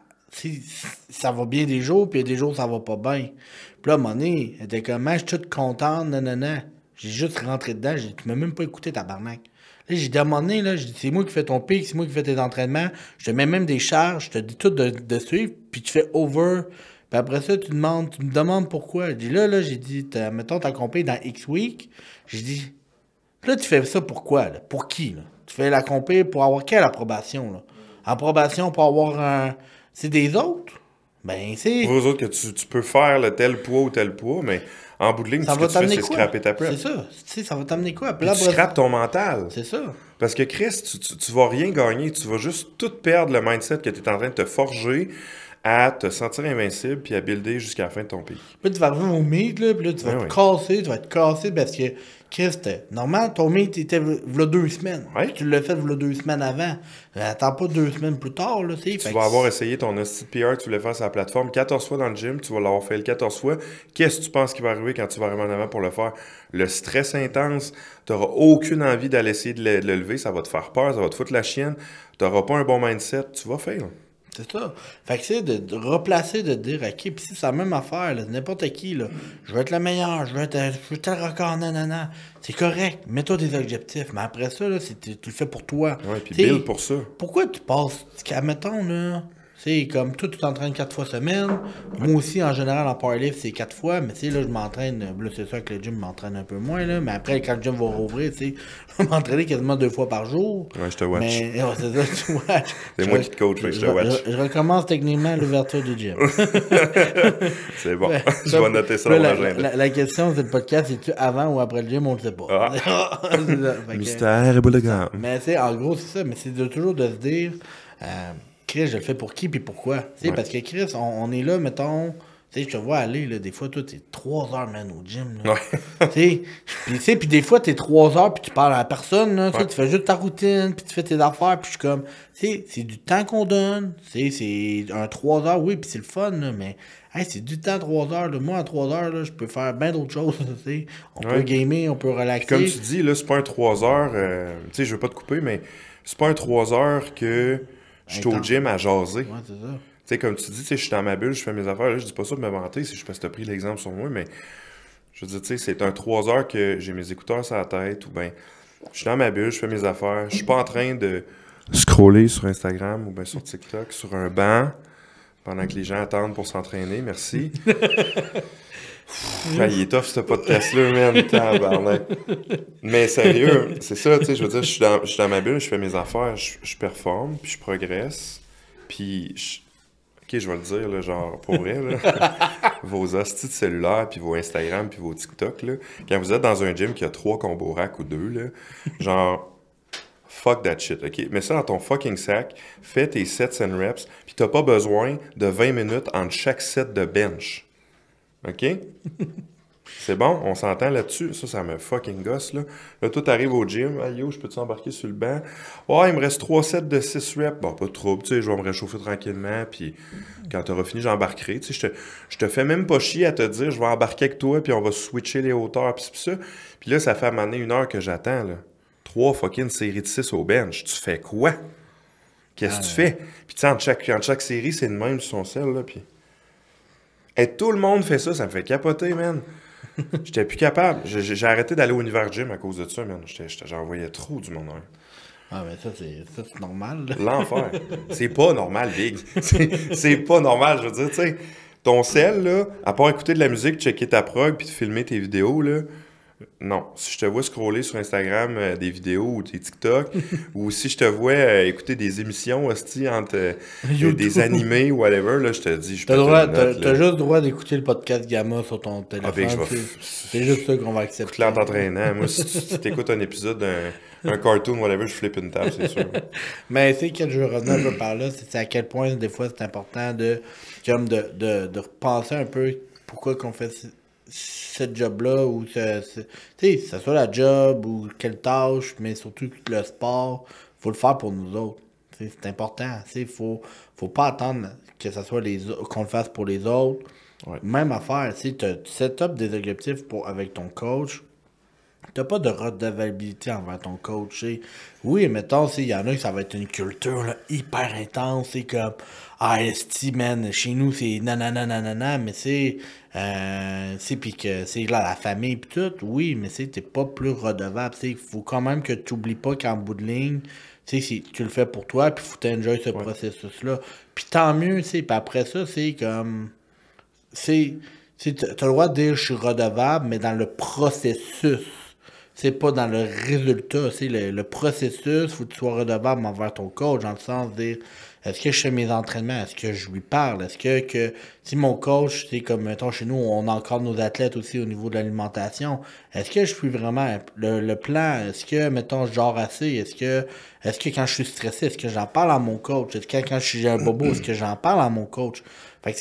va bien des jours, puis des jours ça va pas bien. Puis là, à un moment donné, elle était comme, je suis toute contente, non. J'ai juste rentré dedans, tu m'as même pas écouté, tabarnak. Là, j'ai dit à un moment donné, là, c'est moi qui fais ton pic, c'est moi qui fais tes entraînements, je te mets même des charges, je te dis tout de suivre, puis tu fais over. Puis après ça, tu me demandes pourquoi. J'ai dit j'ai dit, mettons, t'as compé dans X week. J'ai dit, là, tu fais ça pourquoi, là? Pour qui, là? Tu fais la compé pour avoir quelle approbation, là? Approbation pour avoir un... C'est des autres? Ben, c'est... Pour eux autres, que tu peux faire le tel poids ou tel poids, mais en bout de ligne, ça ce va que tu fais, c'est quoi? scraper ta prep. C'est ça. Tu sais, ça va t'amener quoi? Puis tu scrapes ton mental. C'est ça. Parce que Chris, tu vas rien gagner. Tu vas juste tout perdre le mindset que tu es en train de te forger à te sentir invincible puis à builder jusqu'à la fin de ton pic. Puis tu vas arriver au meet, là, puis là, tu vas te casser parce que, Chris, normal, ton meet était v'là 2 semaines. Ouais. Tu l'as fait v'là 2 semaines avant. Attends pas 2 semaines plus tard, là, tu sais. Tu vas avoir essayé ton hostie de PR que tu voulais faire sur la plateforme 14 fois dans le gym, tu vas l'avoir fait le 14 fois. Qu'est-ce que tu penses qui va arriver quand tu vas arriver en avant pour le faire? Le stress intense, tu n'auras aucune envie d'aller essayer de le lever, ça va te faire peur, ça va te foutre la chienne, tu n'auras pas un bon mindset, tu vas faire. C'est ça. Fait que c'est de replacer, de dire, OK, puis c'est la même affaire, là, n'importe qui, là. Je veux être le meilleur, je veux tel record, nanana. C'est correct, mets-toi des objectifs. Mais après ça, là, tu le fais pour toi. Ouais, puis build pour ça. Pourquoi tu passes, admettons, là, c'est comme toi, tu t'entraînes 4 fois semaine. Moi aussi, en général, en powerlift, c'est 4 fois. Mais tu sais, là, je m'entraîne. Là, c'est sûr que le gym m'entraîne un peu moins, là. Mais après, quand le gym va rouvrir, tu sais, je vais m'entraîner quasiment 2 fois par jour. Ouais, je te watch. Mais c'est ça, tu watch. C'est moi qui te coach, mais je te watch. Je recommence techniquement l'ouverture du gym. C'est bon. Je vais noter ça dans mon agenda. La question, c'est le podcast, c'est-tu avant ou après le gym, on ne le sait pas. Mystère et boule de gamme. Mais c'est en gros, c'est ça. Mais c'est toujours de se dire... Chris, je le fais pour qui puis pourquoi? Parce que Chris, on est là, mettons, tu sais, je te vois aller, là, des fois, toi, t'es 3 heures, man, au gym, là. Ouais. Puis des fois, t'es 3 heures, puis tu parles à personne, là, tu fais juste ta routine, puis tu fais tes affaires, puis je suis comme, c'est du temps qu'on donne, c'est un 3 heures, oui, puis c'est le fun, là, mais, c'est du temps, 3 heures, là. Moi, en 3 heures, là, je peux faire bien d'autres choses, tu sais. On peut gamer, on peut relaxer. Comme tu dis, là, c'est pas un 3 heures, tu sais, je veux pas te couper, mais c'est pas un 3 heures que... Je suis au gym à jaser. Ouais, c'est ça. Tu sais, comme tu dis, je suis dans ma bulle, je fais mes affaires. Là, je dis pas ça de me vanter, si je pense que tu as pris l'exemple sur moi, mais je veux dire, tu sais, c'est un 3 heures que j'ai mes écouteurs sur la tête, ou bien je suis dans ma bulle, je fais mes affaires. Je suis pas en train de scroller sur Instagram ou bien sur TikTok, sur un banc, pendant que les gens attendent pour s'entraîner. Merci. Il est tough ce podcast-là, man. Tabarnak. Mais sérieux, c'est ça, tu sais, je veux dire, je suis dans ma bulle, je fais mes affaires, je performe, puis je progresse, puis ok, je vais le dire, là, genre, pour vrai, là, vos hosties de cellulaire, puis vos Instagram, puis vos TikTok, là, quand vous êtes dans un gym qui a 3 combos rack ou 2, là, genre, fuck that shit, ok? Mets ça dans ton fucking sac, fais tes sets and reps, puis t'as pas besoin de 20 minutes entre chaque set de bench. OK? C'est bon, on s'entend là-dessus. Ça me fucking gosse, là. Là, toi, t'arrives au gym. Ah, yo, je peux-tu embarquer sur le banc? Ouais, il me reste 3 sets de 6 reps. Bon, pas de trouble, tu sais, je vais me réchauffer tranquillement. Puis quand t'auras fini, j'embarquerai. Tu sais, je te fais même pas chier à te dire, je vais embarquer avec toi, puis on va switcher les hauteurs, puis ça. Puis là, ça fait à un moment donné 1 heure que j'attends, là. 3 fucking séries de 6 au bench. Tu fais quoi? Qu'est-ce que tu fais? Puis tu sais, entre chaque série, c'est le même sur son sel, là, puis... Et tout le monde fait ça, ça me fait capoter, man. J'étais plus capable. J'ai arrêté d'aller au univers gym à cause de ça, man. J'en voyais trop du monde. Hein. Ah, mais ça, c'est normal. Là. L'enfer. C'est pas normal, Big. C'est pas normal, je veux dire, tu sais. Ton sel, là, à part écouter de la musique, checker ta prog, puis te filmer tes vidéos, là, non. Si je te vois scroller sur Instagram des vidéos ou tes TikTok, ou si je te vois écouter des émissions, hostie, entre des animés ou whatever, là, je te dis, je peux T'as juste le droit d'écouter le podcast Gamma sur ton téléphone. Ah, ben, c'est juste ça qu'on va accepter. Clair t'entraînant. Moi, si t'écoutes un épisode d'un cartoon, whatever, je flippe une table, c'est sûr. Mais tu sais, que je revenais un peu par là, c'est à quel point, des fois, c'est important de repenser un peu pourquoi qu'on fait ce job-là, ou tu sais, ça soit la job ou quelle tâche, mais surtout le sport, faut le faire pour nous autres. T'sais, c'est important. Faut pas attendre que ça soit qu'on le fasse pour les autres. Ouais. Même affaire, tu set up des objectifs avec ton coach. T'as pas de redevabilité envers ton coach. T'sais. Oui, mettons, il y en a qui ça va être une culture là, hyper intense. C'est comme ah, esti, man, chez nous, c'est nanana, mais puis que c'est là la famille pis tout, oui, mais t'es pas plus redevable. Il faut quand même que tu oublies pas qu'en bout de ligne, si tu le fais pour toi, puis faut t'enjoy ce processus-là. Puis tant mieux, puis après ça, c'est comme. T'as le droit de dire je suis redevable, mais dans le processus. C'est pas dans le résultat. C'est le processus, faut que tu sois redevable envers ton coach, dans le sens de dire est-ce que je fais mes entraînements, est-ce que je lui parle, est-ce que si mon coach, c'est comme mettons chez nous, on encadre nos athlètes aussi au niveau de l'alimentation, est-ce que je suis vraiment le plan, est-ce que mettons je dors assez, est-ce que quand je suis stressé, est-ce que j'en parle à mon coach, est-ce que quand j'ai un bobo, est-ce que j'en parle à mon coach? Fait que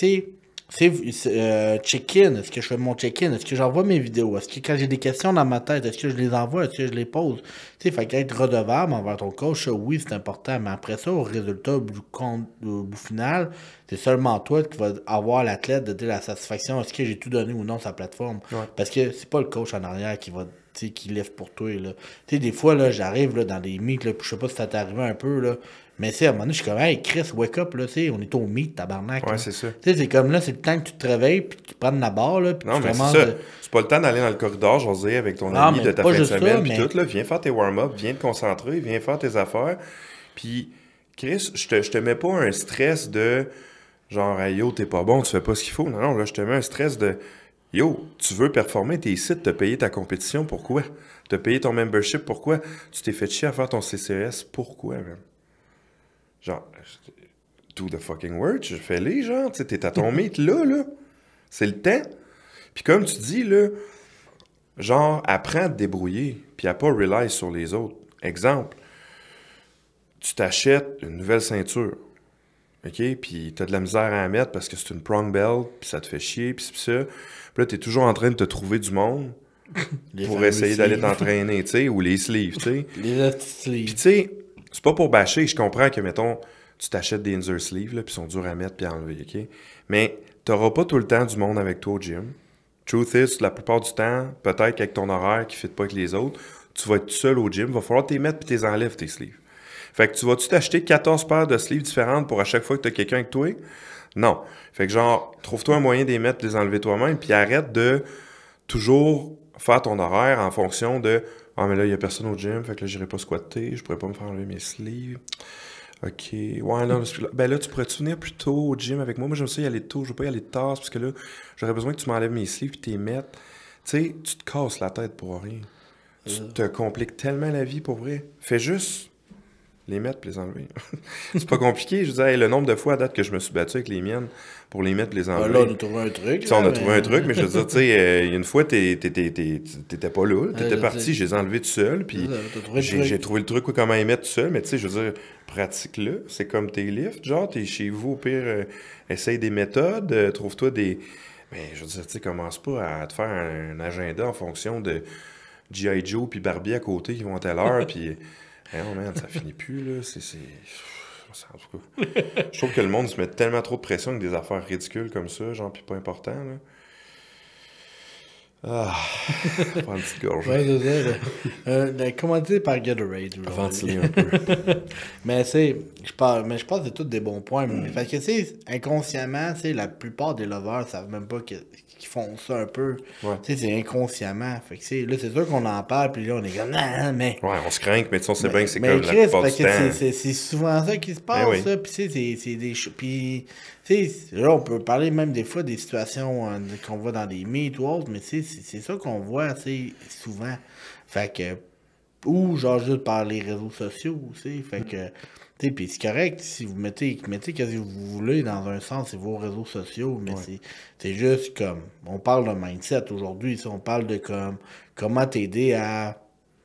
check-in, est-ce que je fais mon check-in, est-ce que j'envoie mes vidéos, est-ce que quand j'ai des questions dans ma tête, est-ce que je les envoie, est-ce que je les pose, tu sais, fait qu'être redevable envers ton coach, ça, oui, c'est important, mais après ça, au résultat, au bout final, c'est seulement toi qui vas avoir l'athlète de dire la satisfaction, est-ce que j'ai tout donné ou non sur sa plateforme, parce que c'est pas le coach en arrière qui va qui lève pour toi, là. Tu sais, des fois, là, j'arrive, là, dans des meets, là, je sais pas si ça t'est arrivé un peu, là, mais à un moment donné, je suis comme, hey, Chris, wake up, là, tu sais, on est au meet, tabarnak. Ouais, là. c'est ça. Tu sais, c'est comme là, c'est le temps que tu te réveilles, puis tu prennes la barre, là, puis non, tu mais commences. C'est ça. C'est pas le temps d'aller dans le corridor, jaser avec ton ami de ta fin de semaine, puis tout, là, viens faire tes warm-up, viens te concentrer, viens faire tes affaires. Puis, Chris, je te mets pas un stress de genre, hey, yo, t'es pas bon, tu fais pas ce qu'il faut. Non, non, là, je te mets un stress de yo, tu veux performer, t'es ici, t'as payé ta compétition, pourquoi? T'as payé ton membership, pourquoi? Tu t'es fait chier à faire ton CCS, pourquoi, man? Genre, do the fucking work, je fais-les, genre, tu sais, t'es à ton meet là. C'est le temps. Puis comme tu dis, là, genre, apprends à te débrouiller, puis à pas rely sur les autres. Exemple, tu t'achètes une nouvelle ceinture, OK? Puis t'as de la misère à la mettre parce que c'est une prong belt, puis ça te fait chier, puis ça. Puis là, t'es toujours en train de te trouver du monde pour essayer d'aller t'entraîner, tu sais, ou les sleeves, tu sais. Les sleeves. Puis tu sais, c'est pas pour bâcher, je comprends que, mettons, tu t'achètes des inner sleeves, là, puis ils sont durs à mettre puis à enlever, OK? Mais t'auras pas tout le temps du monde avec toi au gym. Truth is, la plupart du temps, peut-être qu'avec ton horaire qui ne fit pas avec les autres, tu vas être tout seul au gym, il va falloir t'y mettre puis t'es enlèves tes sleeves. Fait que tu vas-tu t'acheter 14 paires de sleeves différentes pour à chaque fois que tu as quelqu'un avec toi? Non. Fait que genre, trouve-toi un moyen d'y mettre et de les enlever toi-même, puis arrête de toujours faire ton horaire en fonction de « Ah, mais là, il n'y a personne au gym, fait que là, j'irai pas squatter, je pourrais pas me faire enlever mes sleeves. » OK. Ouais, là, ben là, tu pourrais-tu venir plus tôt au gym avec moi? Moi, j'aime ça y aller tôt, je veux pas y aller tard, parce que là, j'aurais besoin que tu m'enlèves mes sleeves et t'y mettes. Tu sais, tu te casses la tête pour rien. Tu te compliques tellement la vie pour vrai. Fais juste les mettre et les enlever. C'est pas compliqué. Je veux dire, hey, le nombre de fois à date que je me suis battu avec les miennes pour les mettre et les enlever. Là, on a trouvé un truc. Là, on a trouvé un truc, mais je veux dire, tu sais, une fois, t'étais pas là. T'étais parti, je les ai enlevés tout seul, puis j'ai trouvé le truc comment les mettre tout seul, mais tu sais, je veux dire, pratique-le. C'est comme tes lifts, genre, t'es chez vous, au pire, essaye des méthodes, trouve-toi Mais je veux dire, tu sais, commence pas à te faire un agenda en fonction de G.I. Joe puis Barbie à côté qui vont à telle heure, puis... non, man, ça finit plus, là. En tout cas, je trouve que le monde se met tellement trop de pression avec des affaires ridicules comme ça, genre, puis pas important, là. Ah, prends une petite gorge. Ouais, c'est ça. Commandité par Gatorade aujourd'hui. Ventiler un peu. Mais je pense que c'est tous des bons points. Parce que inconsciemment, la plupart des lovers savent même pas qu'ils font ça un peu. Ouais. C'est inconsciemment. Fait que là, c'est sûr qu'on en parle, puis là, on est comme, non, mais. Ouais, on se craint, mais tu sais, on sait bien que c'est Mais comme Chris, la plupart parce du que temps. c'est souvent ça qui se passe, Ben oui. ça. Puis c'est des puis là, on peut parler même des fois des situations qu'on voit dans des mythes ou autres, mais c'est ça qu'on voit assez souvent. Fait que, ou genre juste par les réseaux sociaux aussi. Fait que, puis c'est correct si vous mettez qu'est-ce que vous voulez dans un sens, c'est vos réseaux sociaux, mais c'est juste comme, on parle de mindset aujourd'hui, on parle de comment t'aider à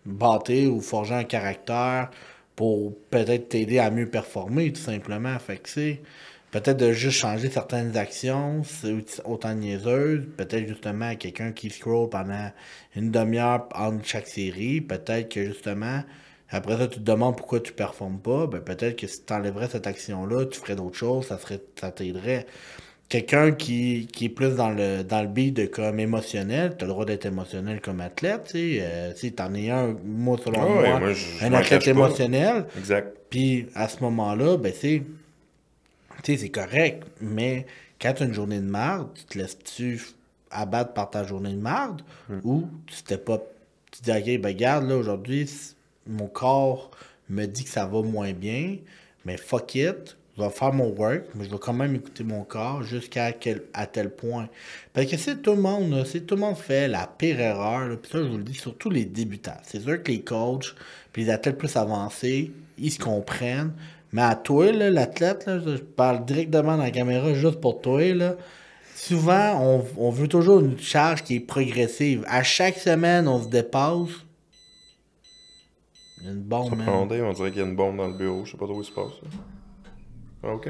bâtir ou forger un caractère pour peut-être t'aider à mieux performer, tout simplement. Fait que peut-être de juste changer certaines actions, c'est autant niaiseuses. Peut-être justement quelqu'un qui scroll pendant une demi-heure entre chaque série. Peut-être que justement, après ça, tu te demandes pourquoi tu performes pas. Ben, peut-être que si tu enlèverais cette action-là, tu ferais d'autres choses, ça t'aiderait. Quelqu'un qui est plus dans le beat de comme émotionnel, t'as le droit d'être émotionnel comme athlète, tu sais. Si t'en es moi selon Ah ouais, moi, moi, je un m'en athlète cache pas. émotionnel. Exact. Puis à ce moment-là, ben c'est correct. Mais quand tu as une journée de marde, tu te laisses-tu abattre par ta journée de marde ou tu t'es pas. Tu te dis, ok, ben regarde, là, aujourd'hui, mon corps me dit que ça va moins bien, mais fuck it. Je vais faire mon work, mais je vais quand même écouter mon corps à tel point. Parce que c'est tout le monde, là, tout le monde fait la pire erreur, là, puis ça, je vous le dis, surtout les débutants. C'est sûr que les coachs, puis les athlètes plus avancés, ils se comprennent. Mais à toi, là, l'athlète, là, je parle directement dans la caméra juste pour toi, là. Souvent, on veut toujours une charge qui est progressive. À chaque semaine, on se dépasse. Il y a une bombe, man. On dirait qu'il y a une bombe dans le bureau. Je sais pas trop où il se passe. Ça. OK.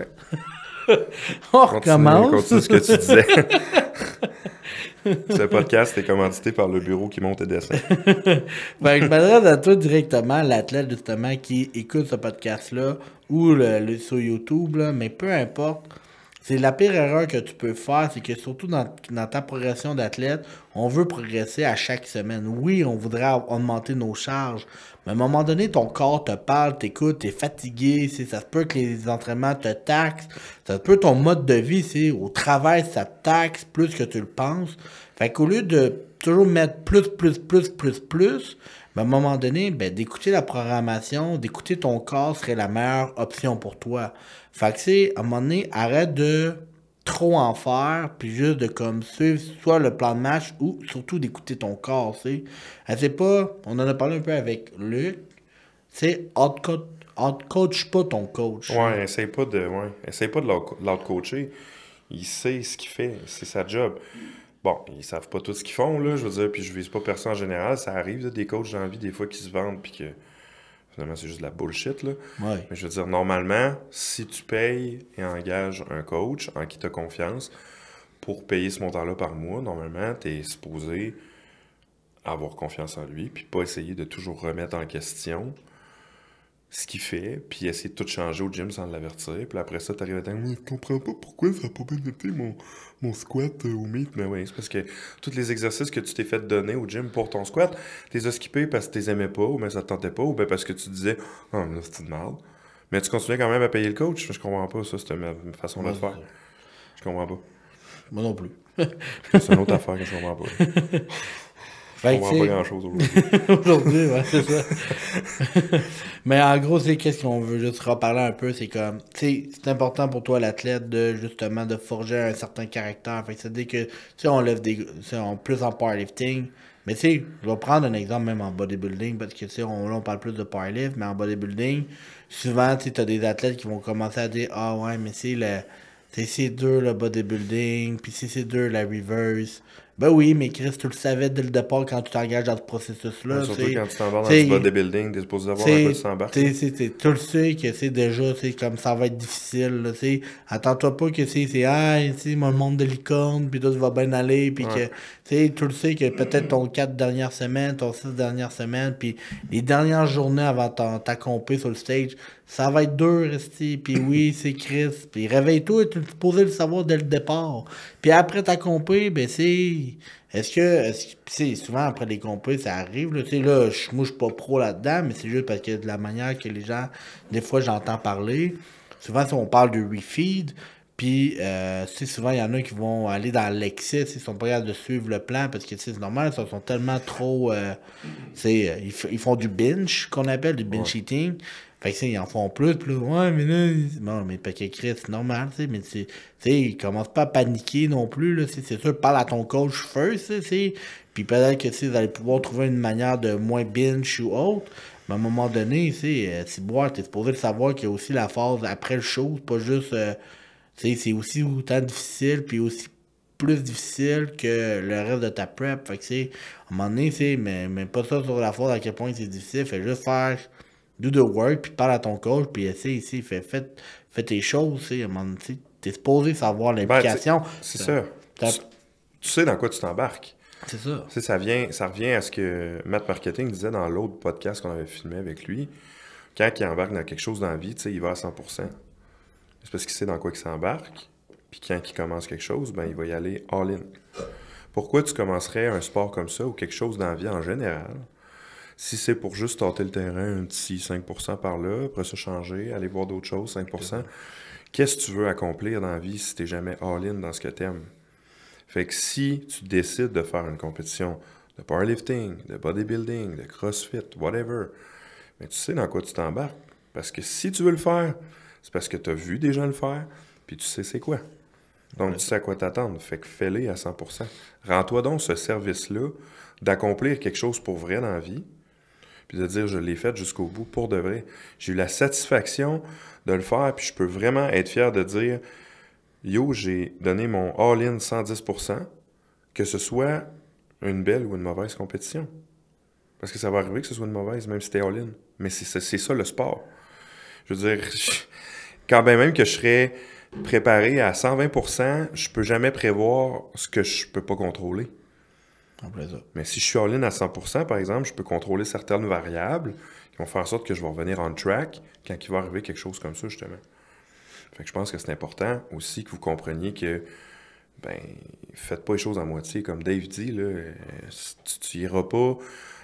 On recommence. Continue ce que tu disais. Ce podcast est commandité par le bureau qui monte et descend. Ben, je m'adresse à toi directement, l'athlète justement qui écoute ce podcast-là ou sur YouTube, là, mais peu importe. C'est la pire erreur que tu peux faire, c'est que surtout dans ta progression d'athlète, on veut progresser à chaque semaine. Oui, on voudrait augmenter nos charges, mais à un moment donné, ton corps te parle, t'écoute, t'es fatigué, ça se peut que les entraînements te taxent, ça se peut ton mode de vie, au travail, ça te taxe plus que tu le penses. Fait qu'au lieu de toujours mettre plus, ben, à un moment donné, ben, d'écouter la programmation, d'écouter ton corps serait la meilleure option pour toi. Fait que à un moment donné, arrête de trop en faire, puis juste de comme suivre soit le plan de match ou surtout d'écouter ton corps, tu sais. C'est pas, on en a parlé un peu avec Luc, c'est out-coach pas ton coach. Ouais, essaye pas de l'out-coacher. Il sait ce qu'il fait, c'est sa job. Bon, ils savent pas tout ce qu'ils font, là, je veux dire, puis je vise pas personne en général. Ça arrive, là, des coachs dans la vie, des fois, qui se vendent, puis que finalement, c'est juste de la bullshit, là. Ouais. Mais je veux dire, normalement, si tu payes et engages un coach en qui tu as confiance pour payer ce montant-là par mois, normalement, tu es supposé avoir confiance en lui, puis pas essayer de toujours remettre en question ce qu'il fait, puis essayer de tout changer au gym sans l'avertir. Puis après ça, t'arrives à dire « Je comprends pas pourquoi ça a pas bien été mon squat au meet. » Mais oui, c'est parce que tous les exercices que tu t'es fait donner au gym pour ton squat, tu les as skippés parce que tu les aimais pas, ou bien ça te tentait pas, ou bien parce que tu disais « Ah, mais là, c'est une merde. » Mais tu continuais quand même à payer le coach. Je comprends pas, ça, c'était ma façon de le faire. Je comprends pas. Moi non plus. C'est une autre affaire que je comprends pas. Je comprends pas grand-chose aujourd'hui. Aujourd'hui, ouais, c'est ça. Mais en gros, c'est qu'est-ce qu'on veut juste reparler un peu, c'est comme, tu sais, c'est important pour toi, l'athlète, de justement de forger un certain caractère. Fait que c'est-à-dire que, tu sais, on lève plus en powerlifting, mais tu sais, je vais prendre un exemple même en bodybuilding, parce que, tu sais, là, on parle plus de powerlift, mais en bodybuilding, souvent, tu sais, t'as des athlètes qui vont commencer à dire, ah ouais, mais c'est dur le bodybuilding, puis c'est dur la reverse. Ben oui, mais Chris, tu le savais dès le départ quand tu t'engages dans ce processus-là. Ouais, surtout quand tu t'embarques dans t'sais, du bodybuilding, t'es supposé savoir à quoi tu t'embarques. Tu le sais que c'est déjà, comme ça va être difficile. Là, attends-toi pas que c'est mon monde de licorne, puis tout va bien aller, puis Ouais. que tu le sais que peut-être ton 4 dernières semaines, ton 6 dernières semaines, puis les dernières journées avant ta compé sur le stage, ça va être dur, puis oui, c'est Chris. Puis réveille-toi, tu es supposé le savoir dès le départ. Puis après ta compé, ben c'est... Est-ce que souvent après les compés, ça arrive, là, moi je suis pas pro là-dedans, mais c'est juste parce que de la manière que les gens, des fois j'entends parler, souvent si on parle de refeed, puis souvent il y en a qui vont aller dans l'excès, ils sont pas capables de suivre le plan, parce que c'est normal, ils sont tellement trop, ils font du binge, qu'on appelle, du binge eating. Fait que, ils en font plus, puis là, ouais, mais là, bon, mais pas que Chris, c'est normal, mais ils commencent pas à paniquer non plus, là, c'est sûr, parle à ton coach first, puis peut-être que, vous allez pouvoir trouver une manière de moins binge ou autre, mais à un moment donné, si boire, t'es supposé le savoir qu'il y a aussi la phase après le show, c'est pas juste, c'est aussi autant difficile, puis aussi plus difficile que le reste de ta prep, fait que, à un moment donné, mais pas ça sur la phase à quel point c'est difficile, fait juste faire do the work, puis parle à ton coach, puis essaie ici, fais tes choses, t'es supposé savoir l'implication. C'est ça. Tu sais dans quoi tu t'embarques. C'est ça. Ça revient à ce que Matt Marketing disait dans l'autre podcast qu'on avait filmé avec lui. Quand il embarque dans quelque chose dans la vie, il va à 100%. C'est parce qu'il sait dans quoi il s'embarque. Puis quand il commence quelque chose, ben il va y aller all-in. Pourquoi tu commencerais un sport comme ça ou quelque chose dans la vie en général? Si c'est pour juste tâter le terrain, un petit 5% par là, après ça changer, aller voir d'autres choses, 5%, qu'est-ce que tu veux accomplir dans la vie si t'es jamais all-in dans ce que t'aimes? Fait que si tu décides de faire une compétition de powerlifting, de bodybuilding, de crossfit, whatever, mais tu sais dans quoi tu t'embarques. Parce que si tu veux le faire, c'est parce que tu as vu des gens le faire, puis tu sais c'est quoi. Donc, tu sais à quoi t'attendre. Fait que fais-les à 100%. Rends-toi donc ce service-là d'accomplir quelque chose pour vrai dans la vie, puis de dire, je l'ai fait jusqu'au bout, pour de vrai. J'ai eu la satisfaction de le faire, puis je peux vraiment être fier de dire, yo, j'ai donné mon all-in 110%, que ce soit une belle ou une mauvaise compétition. Parce que ça va arriver que ce soit une mauvaise, même si t'es all-in. Mais c'est ça le sport. Je veux dire, quand bien même que je serais préparé à 120%, je peux jamais prévoir ce que je peux pas contrôler. Mais si je suis all-in à 100%, par exemple, je peux contrôler certaines variables qui vont faire en sorte que je vais revenir on track quand il va arriver quelque chose comme ça, justement. Fait que je pense que c'est important aussi que vous compreniez que, faites pas les choses à moitié. Comme Dave dit, là, tu iras pas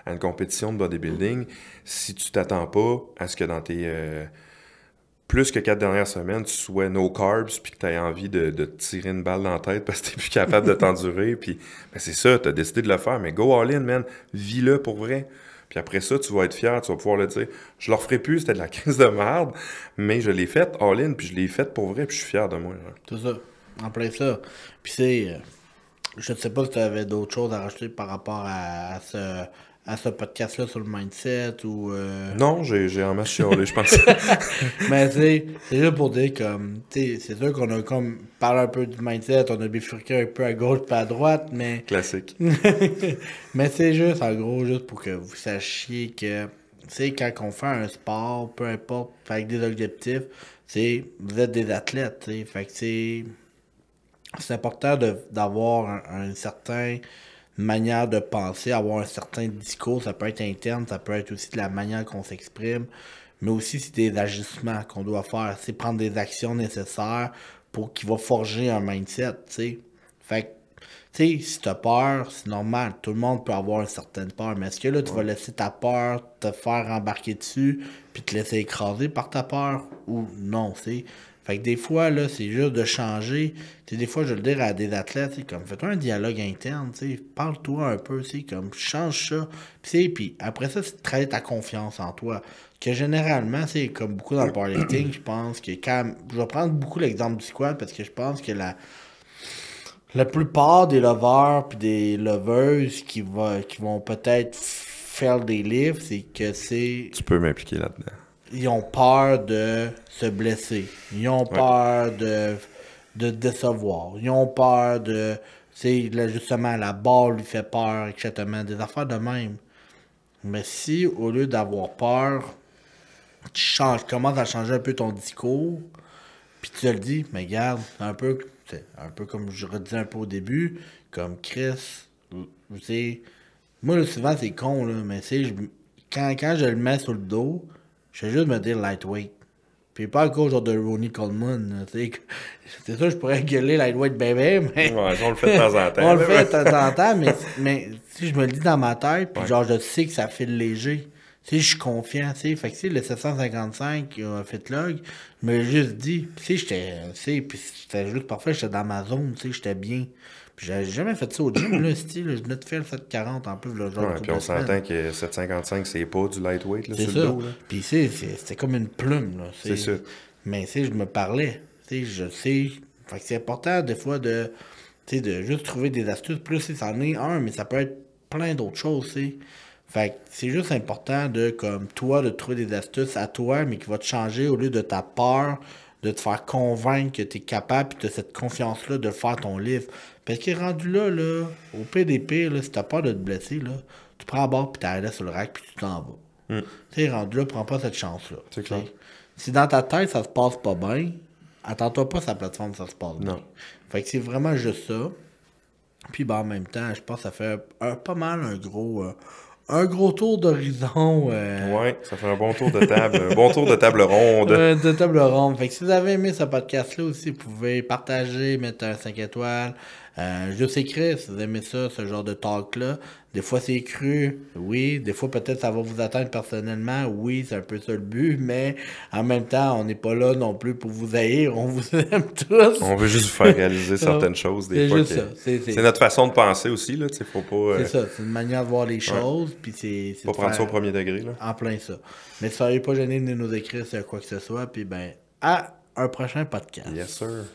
à une compétition de bodybuilding si tu t'attends pas à ce que dans tes plus que 4 dernières semaines, tu sois no carbs puis que tu aies envie de te tirer une balle dans la tête parce que tu n'es plus capable de t'endurer. Puis c'est ça, tu as décidé de le faire, mais go all in, man. Vis-le pour vrai. Puis après ça, tu vas être fier, tu vas pouvoir le dire. Je le referai plus, c'était de la crise de merde, mais je l'ai fait all in, puis je l'ai fait pour vrai, puis je suis fier de moi. Là. C'est ça, en plein ça. Puis je ne sais pas si tu avais d'autres choses à rajouter par rapport à ce podcast-là sur le mindset ou... Non, j'ai en masse chialé, je pense. Mais c'est juste pour dire comme, c'est sûr qu'on a comme parlé un peu du mindset, on a bifurqué un peu à gauche pas à droite, mais... Classique. Mais c'est juste, en gros, juste pour que vous sachiez que, quand on fait un sport, peu importe, avec des objectifs, vous êtes des athlètes, fait que c'est important d'avoir un certain manière de penser, avoir un certain discours, ça peut être interne, ça peut être aussi de la manière qu'on s'exprime, mais aussi c'est des ajustements qu'on doit faire, c'est prendre des actions nécessaires pour qu'il va forger un mindset, Fait que, si t'as peur, c'est normal, tout le monde peut avoir une certaine peur, mais est-ce que là, tu vas laisser ta peur te faire embarquer dessus, puis te laisser écraser par ta peur, ou non, Fait que des fois, là, c'est juste de changer. Des fois, je veux le dire à des athlètes, comme fais-toi un dialogue interne, parle-toi un peu, comme change ça. Puis après ça, c'est de travailler ta confiance en toi. Que généralement, c'est comme beaucoup dans le powerlifting, je pense que je vais prendre beaucoup l'exemple du squat parce que je pense que la plupart des lovers puis des loveuses qui vont peut-être faire des livres, c'est que Tu peux m'impliquer là-dedans. Ils ont peur de se blesser. Ils ont peur de décevoir. Ils ont peur de Justement, la barre lui fait peur, exactement. Des affaires de même. Mais si, au lieu d'avoir peur, tu commences à changer un peu ton discours, puis tu te le dis, mais regarde, c'est un peu comme je redisais un peu au début, comme Chris, tu sais, moi, là, souvent, c'est con, là, mais tu sais, quand je le mets sur le dos, je vais juste me dire lightweight. Puis pas encore genre de Ronnie Coleman, là, tu sais. C'est sûr, je pourrais gueuler lightweight bébé, mais... Ouais, on le fait de temps en temps. On le fait de temps en temps, mais si je me le dis dans ma tête, puis Ouais. genre, je sais que ça file léger. Tu sais, je suis confiant, tu sais. Fait que, tu sais, le 755 Fitlog, je me l'ai juste dit. Puis, tu sais, puis c'était juste parfait, j'étais dans ma zone, tu sais, j'étais bien. Puis, j'avais jamais fait ça au gym, là, style. Je venais de faire le 740 en plus, le genre Ouais, de puis on s'entend que 755, c'est pas du lightweight là, c'est sur ça. le dos. Là. Puis, c'était comme une plume, là. C'est ça. Mais, tu sais, je me parlais. Tu sais, je sais. Fait que c'est important, des fois, de juste trouver des astuces. Plus, si c'en est un, mais ça peut être plein d'autres choses, tu sais. Fait que c'est juste important de, comme toi, de trouver des astuces à toi, mais qui va te changer au lieu de ta peur, de te faire convaincre que tu es capable, puis de cette confiance-là de faire ton livre. Parce qu'il est rendu là, au PDP, là, si t'as peur de te blesser, là, tu prends la barre, puis tu sur le rack, puis tu t'en vas. Tu sais, rendu là, prends pas cette chance-là. C'est clair. Si dans ta tête, ça se passe pas bien, attends-toi pas sur la plateforme, ça se passe bien. Non. Fait que c'est vraiment juste ça. Puis en même temps, je pense que ça fait pas mal un gros tour d'horizon. Ouais, ça fait un bon tour de table. Un bon tour de table ronde. De table ronde. Fait que si vous avez aimé ce podcast-là aussi, vous pouvez partager, mettre un 5 étoiles. Juste écrire si vous aimez ça, ce genre de talk-là. Des fois, c'est cru, oui. Des fois, peut-être ça va vous atteindre personnellement. Oui, c'est un peu ça le but. Mais en même temps, on n'est pas là non plus pour vous haïr. On vous aime tous. On veut juste vous faire réaliser certaines choses. Des C'est fois juste que... ça. C'est notre façon de penser aussi. Là, faut pas, c'est ça. C'est une manière de voir les choses. Puis c'est pas de prendre ça au faire premier degré. Là. en plein ça. Mais soyez pas gênés de nous écrire sur quoi que ce soit. Puis ben, à un prochain podcast. Yes, sir.